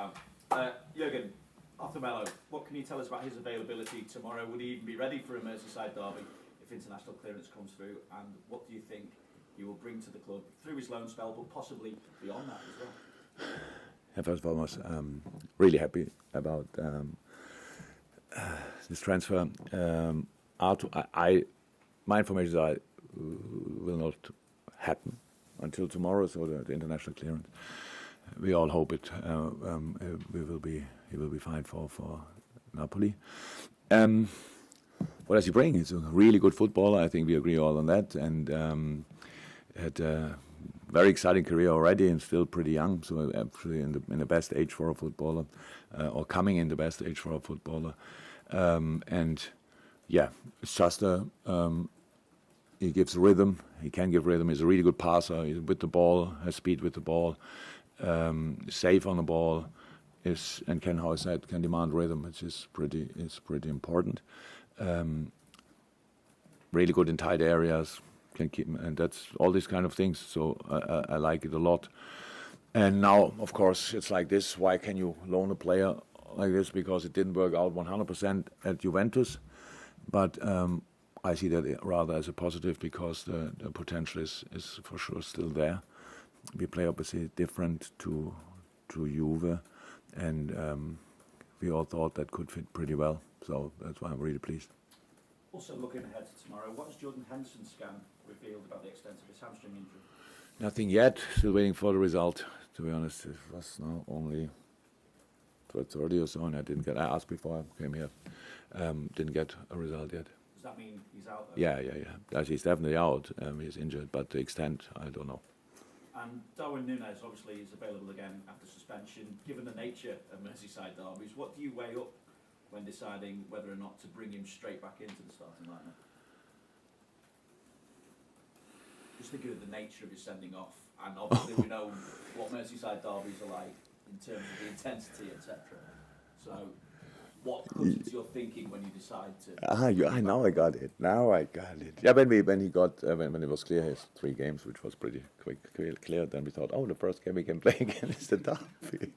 down. Jürgen, off the mellow, what can you tell us about his availability tomorrow? Would he even be ready for a Merseyside derby if international clearance comes through? And what do you think he will bring to the club through his loan spell, but possibly beyond that as well? Yeah, first of all, I was really happy about this transfer. My information is that will not happen until tomorrow, so the international clearance. We all hope it. He will be fine for Napoli. What does he bring? He's a really good footballer. I think we agree all on that, and had a very exciting career already, and still pretty young. So actually in the best age for a footballer, or coming in the best age for a footballer, and yeah, it's just he gives rhythm. He can give rhythm. He's a really good passer. He's with the ball, has speed with the ball, safe on the ball, and can, how I said, can demand rhythm, which is pretty important. Really good in tight areas, can keep, and that's all these kind of things. So I like it a lot. And now, of course, it's like this. Why can you loan a player like this? Because it didn't work out 100% at Juventus, but I see that rather as a positive, because the potential is for sure still there. We play obviously different to Juve, and we all thought that could fit pretty well. So that's why I'm really pleased. Also looking ahead to tomorrow, what has Jordan Henderson's scan revealed about the extent of his hamstring injury? Nothing yet. Still waiting for the result. To be honest, it was now only 12:30 or so, and I asked before I came here. Didn't get a result yet. Does that mean he's out? Yeah. He's definitely out. He's injured, but the extent, I don't know. And Darwin Nunez obviously is available again after suspension. Given the nature of Merseyside derbies, what do you weigh up when deciding whether or not to bring him straight back into the starting lineup? Just thinking of the nature of his sending off, and obviously we know what Merseyside derbies are like in terms of the intensity, etc. So, what comes into your thinking when you decide to? Now I got it. Yeah, when it was clear his 3 games, which was pretty clear, then we thought, the first game we can play again is the derby.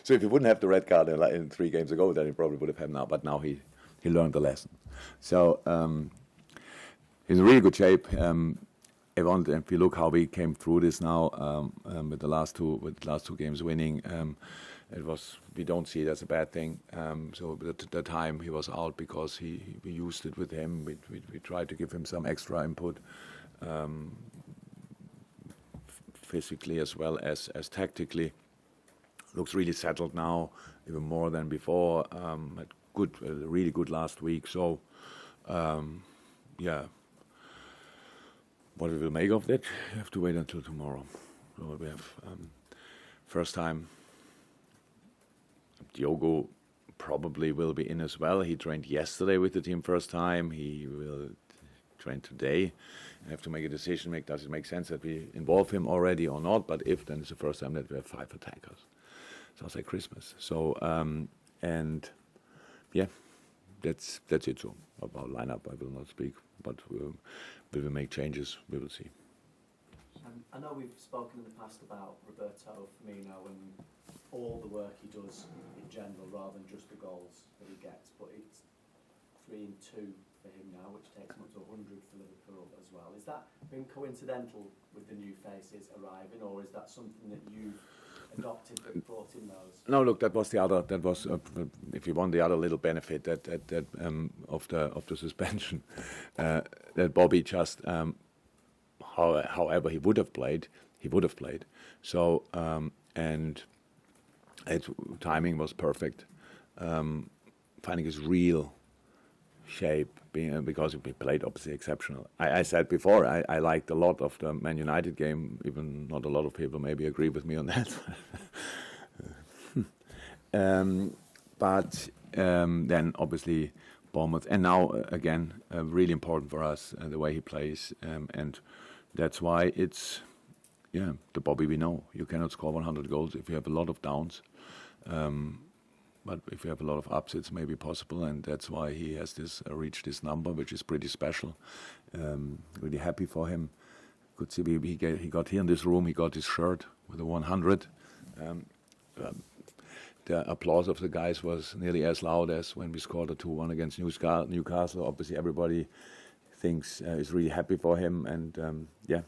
So if he wouldn't have the red card in 3 games ago, then he probably would have had now. But now he learned the lesson. So he's in really good shape. If you look how we came through this now with the last two games winning, we don't see it as a bad thing. So at the time he was out because we used it with him. We tried to give him some extra input, physically as well as tactically. Looks really settled now, even more than before. Had a really good last week. So, yeah. What we will make of it, we have to wait until tomorrow. So we have first time. Diogo probably will be in as well. He trained yesterday with the team first time. He will train today. I have to make a decision. Does it make sense that we involve him already or not? But if, then it's the first time that we have 5 attackers. Sounds like Christmas. So and yeah, that's it. So about lineup, I will not speak, but we will make changes. We will see. I know we've spoken in the past about Roberto Firmino and all the work he does in general, rather than just the goals that he gets. But it's 3 and 2 for him now, which takes him up to 100 for Liverpool as well. Is that been coincidental with the new faces arriving, or is that something that you've adopted that brought in those? No, look, that was the other. That was, if you want, the other little benefit that of the suspension, that Bobby just, however he would have played. So and its timing was perfect. Finding his real shape, because he played obviously exceptional. I said before, I liked a lot of the Man United game, even not a lot of people maybe agree with me on that. But then obviously Bournemouth, and now again, really important for us, the way he plays, and that's why it's, the Bobby we know. You cannot score 100 goals if you have a lot of downs. But if you have a lot of ups, it's maybe possible, and that's why he has reached this number, which is pretty special. Really happy for him. Could see he got here in this room. He got his shirt with the 100. the applause of the guys was nearly as loud as when we scored a 2-1 against Newcastle. Obviously, everybody thinks is really happy for him, and yeah,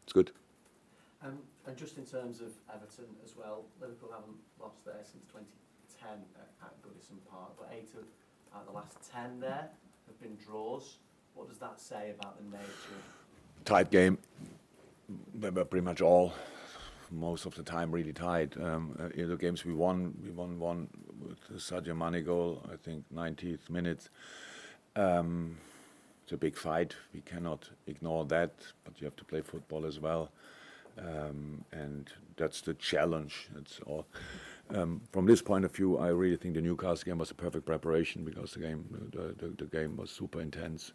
it's good. And just in terms of Everton as well, Liverpool haven't lost there since 2010 at Goodison Park, but 8 out of the last 10 there have been draws. What does that say about the nature? Tight game, but pretty much all, most of the time really tight. In the games we won one with the Sadio Mane goal, I think 90th minute. It's a big fight. We cannot ignore that, but you have to play football as well. And that's the challenge. That's all. From this point of view, I really think the Newcastle game was a perfect preparation because the game was super intense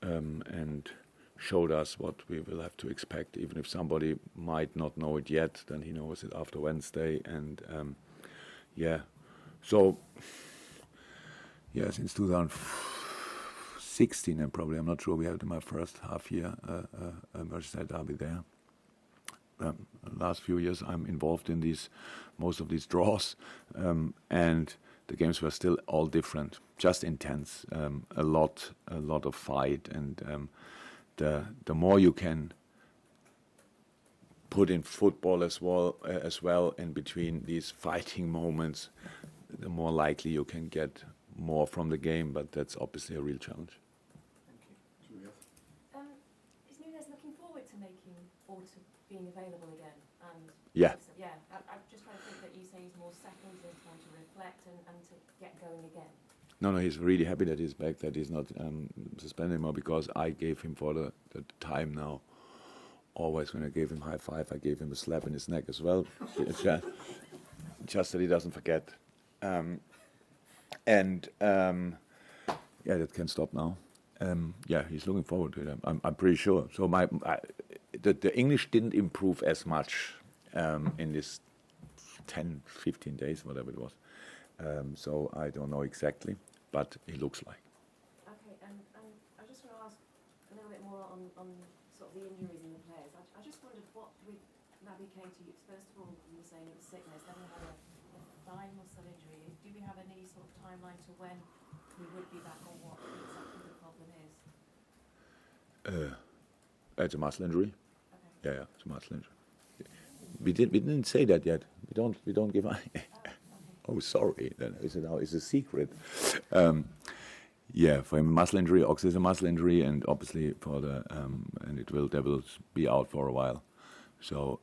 and showed us what we will have to expect. Even if somebody might not know it yet, then he knows it after Wednesday. And yeah, so yeah, since 2016, and probably I'm not sure we had my first half year Merseyside derby there. Last few years I'm involved in most of these draws, and the games were still all different, just intense, a lot of fight, and the more you can put in football as well in between these fighting moments, the more likely you can get more from the game, but that's obviously a real challenge. Thank you. Is Nunez looking forward to being available again? And Yeah. Yeah. I'm just trying to think that you say he's more settled, he's trying to reflect and to get going again. No, he's really happy that he's back, that he's not suspended anymore, because I gave him for the time now. Always when I gave him high five, I gave him a slap in his neck as well, just that he doesn't forget. Yeah, that can stop now. Yeah, he's looking forward to it. I'm pretty sure. So the English didn't improve as much in this 10, 15 days, whatever it was. So I don't know exactly, but it looks like. Okay, and I just want to ask a little bit more on sort of the injuries in the players. I just wondered what with Naby Keita, first of all, you were saying it was sickness, then we had a thigh muscle injury. Do we have any sort of timeline to when we would be back, or what exactly the problem is? It's a muscle injury. Okay. Yeah, it's a muscle injury. We didn't say that yet. We don't give. Okay. Oh, sorry. Then is it now? It's a secret. Yeah, for him, muscle injury. Ox is a muscle injury, and obviously for the and they will be out for a while. So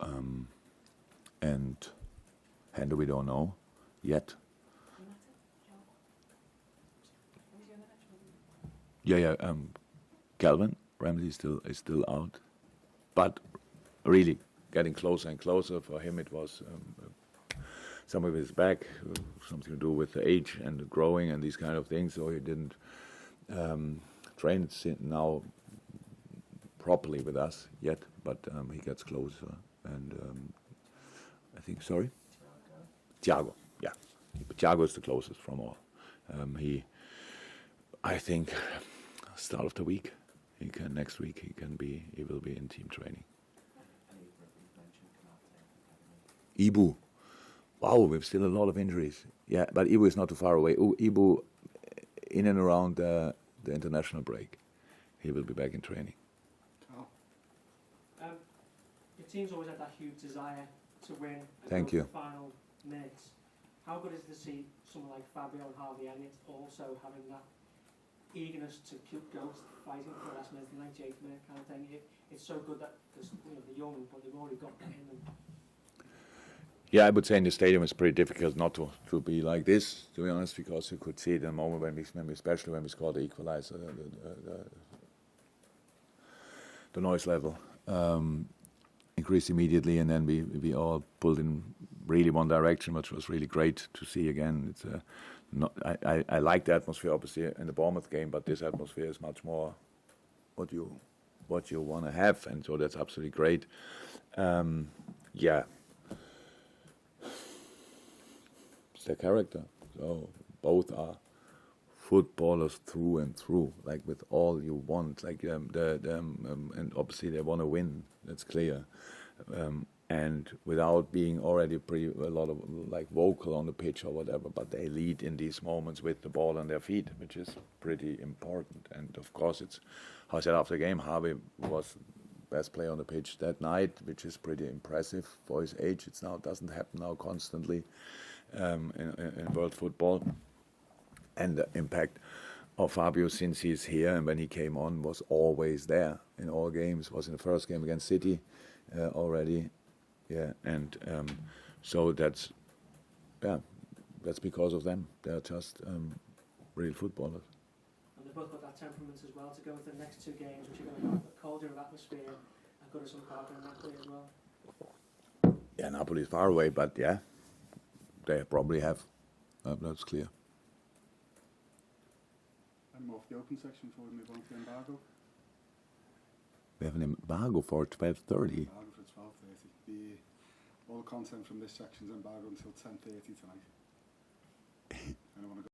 and Hendo we don't know yet. Yeah. Calvin Ramsey is still out, but really getting closer and closer. For him, it was something with his back, something to do with the age and the growing and these kind of things. So he didn't train now properly with us yet, but he gets closer. And I think, sorry? Thiago, yeah. Thiago is the closest from all. I think, start of the week, next week he will be in team training. Ibu. Wow, we've still a lot of injuries. Yeah, but Ibu is not too far away. Ibu, in and around the international break, he will be back in training. Oh. Your team's always had that huge desire to win. And Thank go you. to the final minutes. How good is it to see someone like Fabio and Harvey Elliott also having that eagerness to keep going, fighting for the last minute, the 98th minute kind of thing? It's so good that because they're young, but they've already got that in them. Yeah, I would say in the stadium it's pretty difficult not to be like this, to be honest, because you could see it in the moment especially when we scored the equalizer, the noise level increased immediately, and then we all pulled in really one direction, which was really great to see again. It's I like the atmosphere obviously in the Bournemouth game, but this atmosphere is much more what you want to have, and so that's absolutely great. Yeah. Their character. So both are footballers through and through, like with all you want. Like and obviously they want to win. That's clear. and without being already a lot of like vocal on the pitch or whatever, but they lead in these moments with the ball on their feet, which is pretty important. And of course, it's how I said after the game, Harvey was best player on the pitch that night, which is pretty impressive for his age. It doesn't happen now constantly in world football, and the impact of Fabio since he's here and when he came on was always there in all games. Was in the first game against City already. Yeah, and so that's because of them. They're just real footballers. And they've both got that temperament as well to go into the next two games, which are going to have a colder of atmosphere and go to some crowd in Napoli as well. Yeah, Napoli is far away, but yeah, they probably have. That's clear. And more of the open section before we move on to the embargo. We have an embargo for 12:30. Embargo for 12:30. All the content from this section is embargoed until 10:30 tonight.